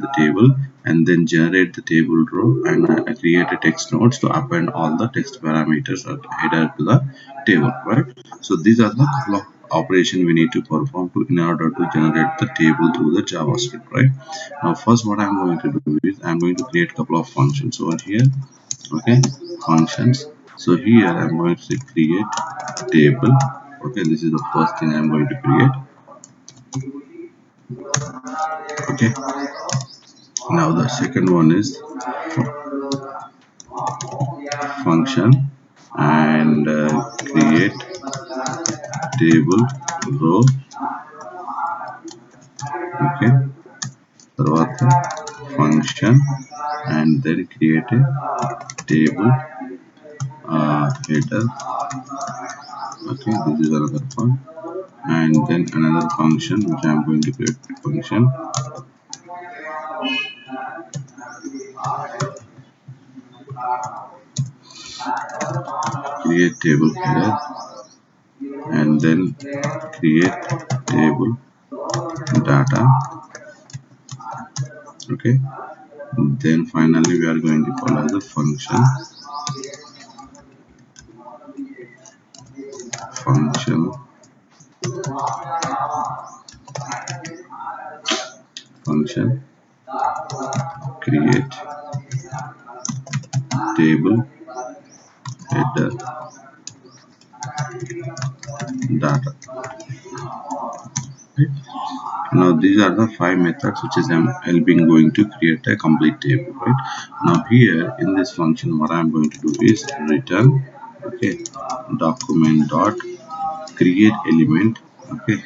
the table and then generate the table row and create a text nodes to append all the text parameters or header to the table, right? So these are the couple of operation we need to perform to in order to generate the table through the JavaScript, right? Now first what I'm going to do is I'm going to create a couple of functions over here. Okay, functions. So here I'm going to say create table. Okay, this is the first thing I'm going to create. Okay, now the second one is function and create table row. Okay, తర్వాత function and then create a table header. Okay, this is another one, and then another function which I am going to create function create table header and then create table data. Okay, then finally we are going to call as the function create table header data. Right? Now these are the 5 methods which is I'm helping going to create a complete table, right? Now here in this function what I'm going to do is return, okay, document dot create element. Okay,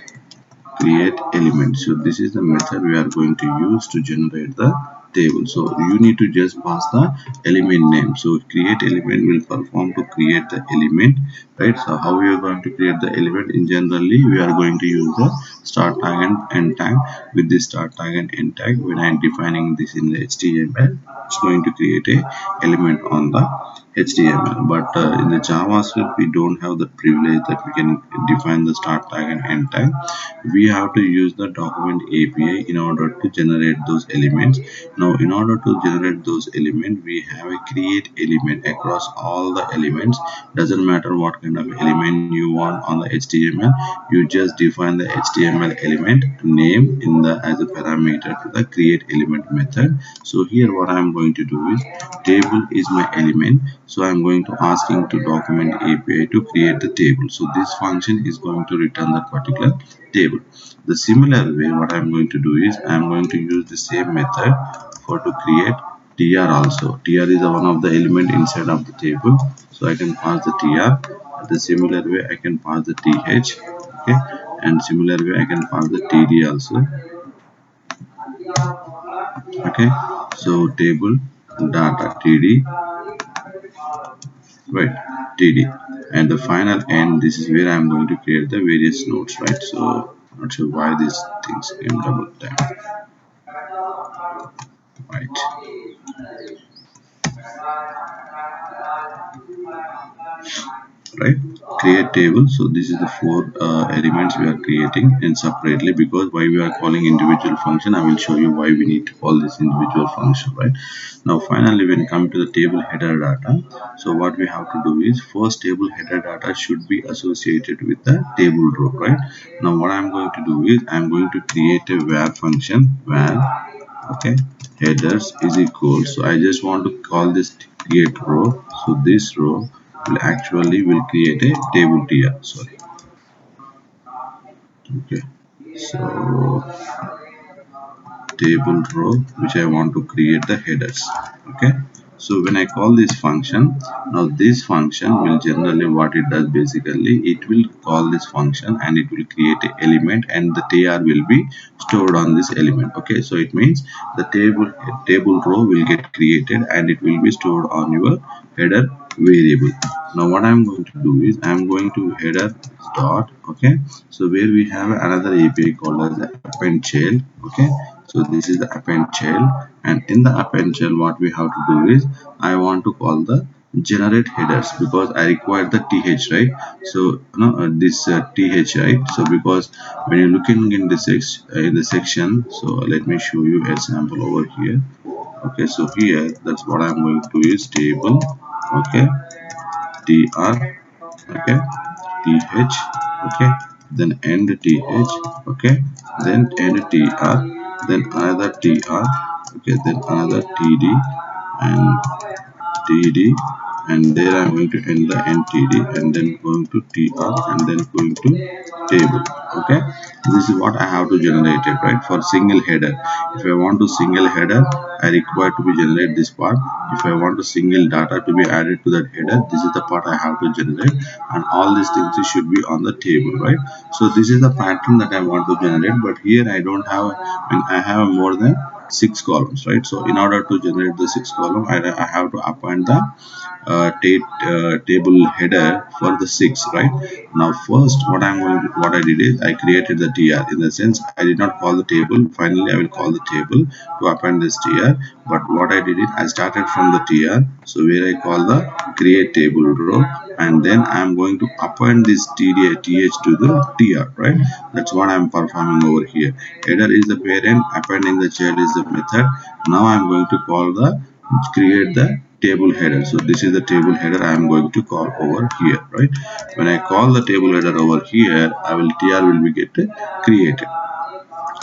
create element. So this is the method we are going to use to generate the table. So you need to just pass the element name. So create element will perform to create the element, right? So how we are going to create the element? In generally we are going to use the start tag and end tag. With this start tag and end tag, when I am defining this in the HTML, it's going to create a element on the HTML. But in the JavaScript we don't have the privilege that we can define the start tag and end tag. We have to use the document API in order to generate those elements. Now in order to generate those elements, we have a create element across all the elements. Doesn't matter what kind of element you want on the HTML, you just define the HTML element name in the as a parameter to the create element method. So here what I am going to do is table is my element, so I am going to asking to document API to create the table. So this function is going to return that particular table. The similar way what I am going to do is I am going to use the same method for to create tr also. Tr is one of the element inside of the table, so I can pass the tr. The similar way I can pass the th, okay, and similar way I can pass the td also. Okay, so table data td, right, td, and the final end, this is where I am going to create the various nodes, right? So not sure why these things came double time, right? Right, create table. So this is the 4 elements we are creating and separately, because why we are calling individual function, I will show you why we need to call this individual function, right? Now finally when come to the table header data, so what we have to do is first table header data should be associated with the table row, right? Now what I'm going to do is I'm going to create a var function, var, okay, headers is equal, so I just want to call this create row. So this row will create a table tier, sorry. Okay, so table row which I want to create the headers. Okay, so when I call this function, now this function will generally what it does, basically it will call this function and it will create an element and the tr will be stored on this element. Okay, so it means the table row will get created and it will be stored on your header variable. Now what I'm going to do is I'm going to header dot, okay, so where we have another API called as the append child. Okay, so this is the append child, and in the append child what we have to do is I want to call the generate headers because I require the th, right? So this th, right? So because when you're looking in the section, so let me show you a sample over here. Okay, so here that's what I'm going to use table. Okay, tr. Okay, th. Okay, then end th. Okay, then end tr, then another tr. Okay, then another td and td, and there I'm going to end the ntd and then going to tr and then going to table. Okay, this is what I have to generate it, right? For single header, if I want to single header, I require to be generate this part. If I want a single data to be added to that header, this is the part I have to generate, and all these things should be on the table, right? So this is the pattern that I want to generate, but here I don't have, I have more than 6 columns, right? So in order to generate the 6 column, I have to append the table header for the 6, right? Now first what I did is I created the tr. In the sense, I did not call the table. Finally I will call the table to append this tr, but what I did is I started from the tr, so where I call the create table row, and then I'm going to append this th to the tr, right? That's what I'm performing over here. Header is the parent, appending the child is the method. Now I'm going to call the create the table header. So this is the table header I am going to call over here, right? When I call the table header over here, I will tr will be get created.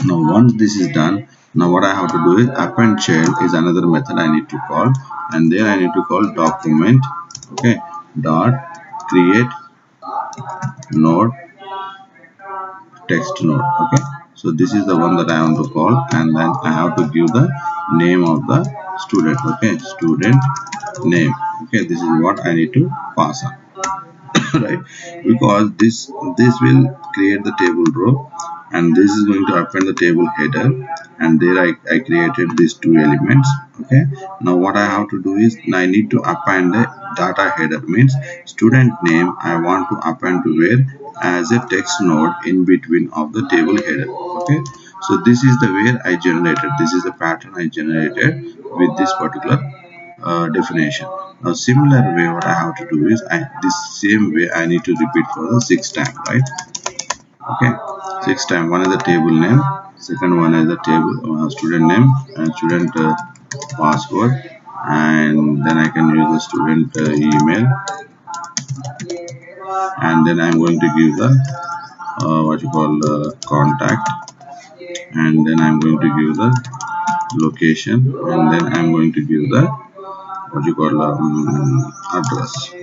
Now once this is done, now what I have to do is append child is another method I need to call, and then I need to call document, okay, dot create node text node. Okay, so this is the one that I want to call, and then I have to give the name of the student. Okay, student name. Okay, this is what I need to pass on. Right, because this will create the table row, and this is going to append the table header, and there I created these two elements. Okay, now what I have to do is I need to append the data header, means student name I want to append to where as a text node in between of the table header. Okay, so this is the way I generated, this is the pattern I generated with this particular definition. Now similar way what I have to do is this same way I need to repeat for the 6 time, right? Okay, 6 time. One is the table name, second one is the table student name and student password, and then I can use the student email, and then I'm going to give the what you call contact, and then I'm going to give the location, and then I'm going to give the what you call address,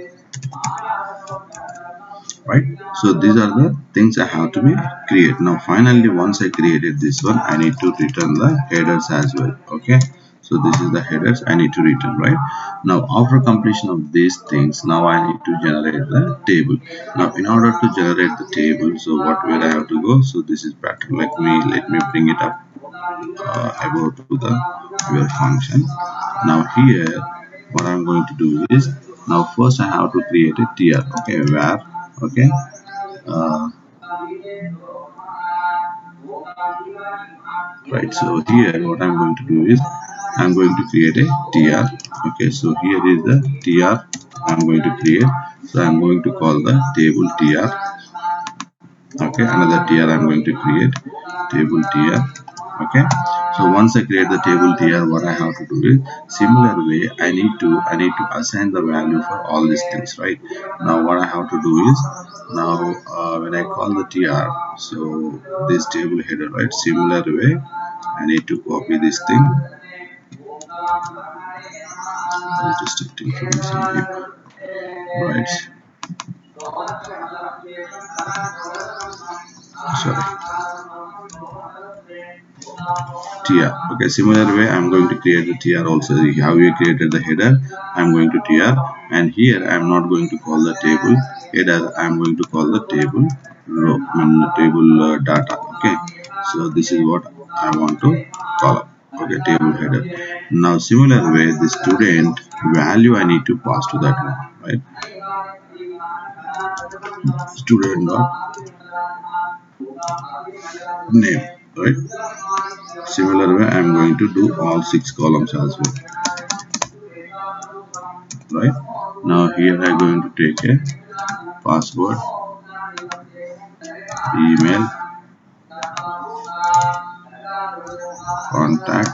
right? So these are the things I have to be create. Now finally once I created this one, I need to return the headers as well. Okay, so this is the headers I need to return, right? Now after completion of these things, now I need to generate the table. Now in order to generate the table, so where I have to go, so this is pattern. Let me bring it up. I go to the your function. Now here what I'm going to do is, now first I have to create a tier. Okay, where, okay, uh, right, so here what I'm going to do is I'm going to create a tr. Okay, so here is the tr I'm going to create, so I'm going to call the table tr. Okay, another tr I'm going to create, table tr. Okay, so once I create the table tr, what I have to do is similar way I need to assign the value for all these things, right? Now what I have to do is, now when I call the tr, so this table header, right, similar way I need to copy this thing. Restricting from some people, right? Sorry, tr. Okay, similar way I'm going to create the tr also. How we created the header, I'm going to tr, and here I'm not going to call the table header, I'm going to call the table row, I mean the table data. Okay, so this is what I want to call up. Okay, table header. Now similar way the student value I need to pass to that one, right? Student dot name, right? Similar way I'm going to do all 6 columns as well, right? Now here I'm going to take a password, email, contact,